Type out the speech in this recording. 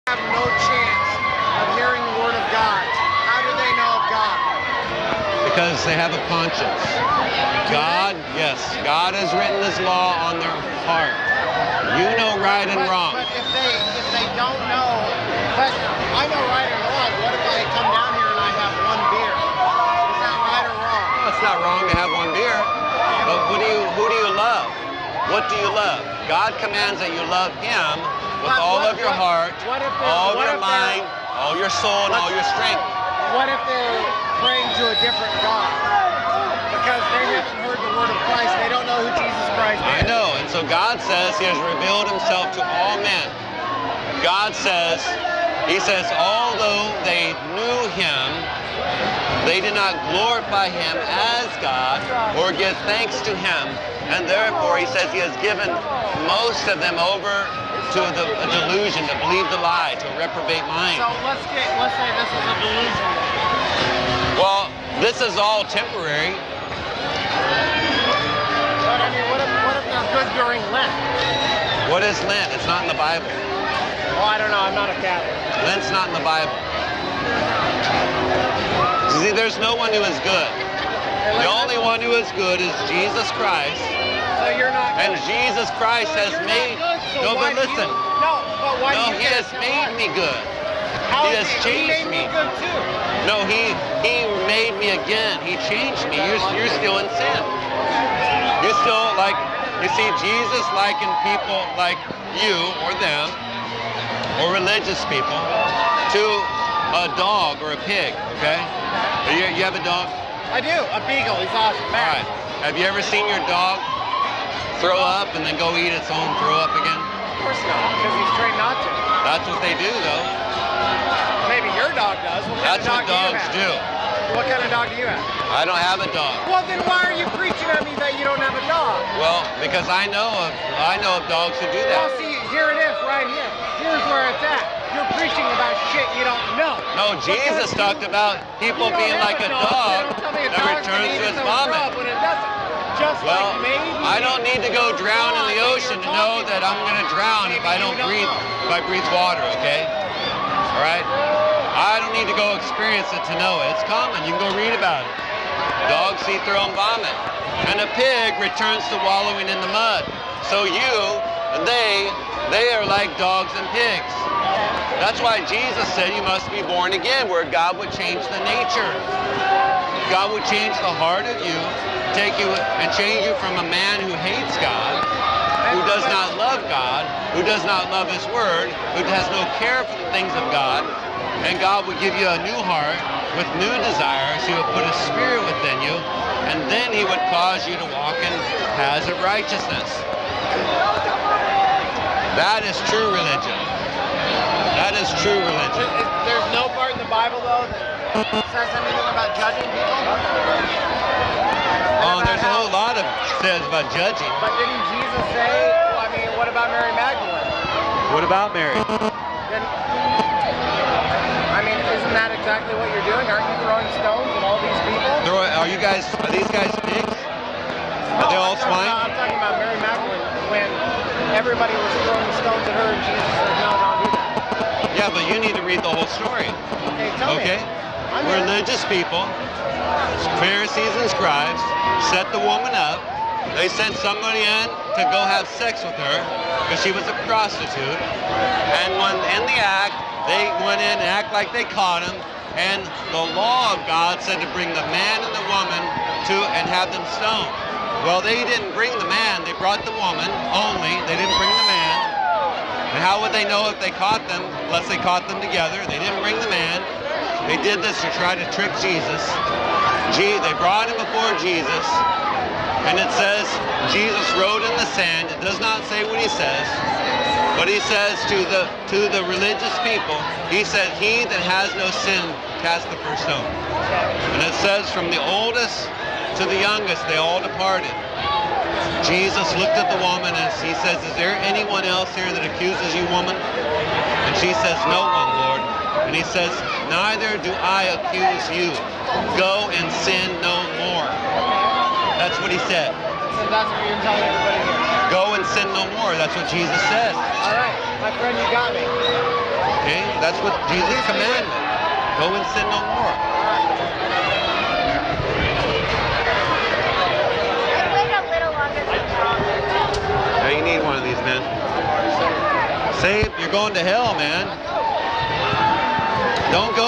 have no chance of hearing the word of God. How do they know of God? Because they have a conscience. God, yes, God has written His law on their heart. You know right and wrong. But if they don't know, but I know right and wrong. What if I come down here and I have one beer? Is that right or wrong? Well, it's not wrong to have one beer. But who do you love? What do you love? God commands that you love Him with all of your heart, all of your mind, all your soul, and all your strength. What if they're praying to a different God? Because they haven't heard the word of Christ. They don't know who Jesus Christ is. I know, and so God says He has revealed Himself to all men. God says, He says, although they knew Him, they did not glorify Him as God or give thanks to Him. And therefore, He says He has given most of them over to a delusion, to believe the lie, to a reprobate mind. So let's say this is a delusion. Well, this is all temporary. But I mean, what if they're good during Lent? What is Lent? It's not in the Bible. Well, I don't know. I'm not a Catholic. Lent's not in the Bible. See, there's no one who is good. The only one who is good is Jesus Christ. So you're not good. And Jesus Christ has made... No, but listen. But why do you He has made me good. He has changed me. He made me good too. No, He made me again. He changed me. You're still in sin. You're still like... You see, Jesus likened people like you or them, or religious people, to a dog or a pig, okay? You have a dog? I do. A beagle. He's awesome. All right. Have you ever seen your dog throw up and then go eat its own throw up again? Of course not, because he's trained not to. That's what they do, though. Maybe your dog does. That's what dogs do. What kind of dog do you have? I don't have a dog. Well, then why are you preaching at me that you don't have a dog? Well, because I know of dogs who do that. Well, see, here it is, right here. Here's where it's at. You're preaching about shit you don't know. No, Jesus talked about people being like a dog that returns to his vomit. When it doesn't. Just Well, like maybe I don't need to go drown in the ocean to know that I'm going to drown if I don't breathe, if I breathe water, okay? All right? I don't need to go experience it to know it. It's common. You can go read about it. Dogs eat their own vomit. And a pig returns to wallowing in the mud. So you and they are like dogs and pigs. That's why Jesus said you must be born again, where God would change the nature. God would change the heart of you, take you and change you from a man who hates God, who does not love God, who does not love His Word, who has no care for the things of God, and God would give you a new heart with new desires. He would put a spirit within you, and then He would cause you to walk in paths of righteousness. That is true religion. That is true religion. There's no part in the Bible, though, that says anything about judging people? Oh, there's a whole lot of says about judging. But didn't Jesus say, well, I mean, what about Mary Magdalene? What about Mary? I mean, isn't that exactly what you're doing? Aren't you throwing stones at all these people? Are these guys pigs? Are they all swine? I'm talking about Mary Magdalene when everybody was throwing stones at her and Jesus said, no, don't do that. Yeah, but you need to read the whole story. Okay, tell me. Okay? Religious people, Pharisees and scribes, set the woman up. They sent somebody in to go have sex with her because she was a prostitute. And when in the act, they went in and act like they caught him. And the law of God said to bring the man and the woman to and have them stoned. Well, they didn't bring the man. They brought the woman only. They didn't bring the man. And how would they know if they caught them unless they caught them together? They didn't bring the man. They did this to try to trick Jesus. They brought him before Jesus. And it says Jesus wrote in the sand. It does not say what he says. But he says to the religious people, he said, he that has no sin cast the first stone. And it says from the oldest to the youngest, they all departed. Jesus looked at the woman and he says, is there anyone else here that accuses you, woman? And she says, no one, Lord. And he says, neither do I accuse you. Go and sin no more. That's what he said. So that's what you're telling everybody here. Go and sin no more. That's what Jesus said. All right, my friend, you got me. Okay? That's what Jesus commanded. Go and sin no more. I'd wait a little longer than that. Yeah, you need one of these, man. Say you're going to hell, man. Don't go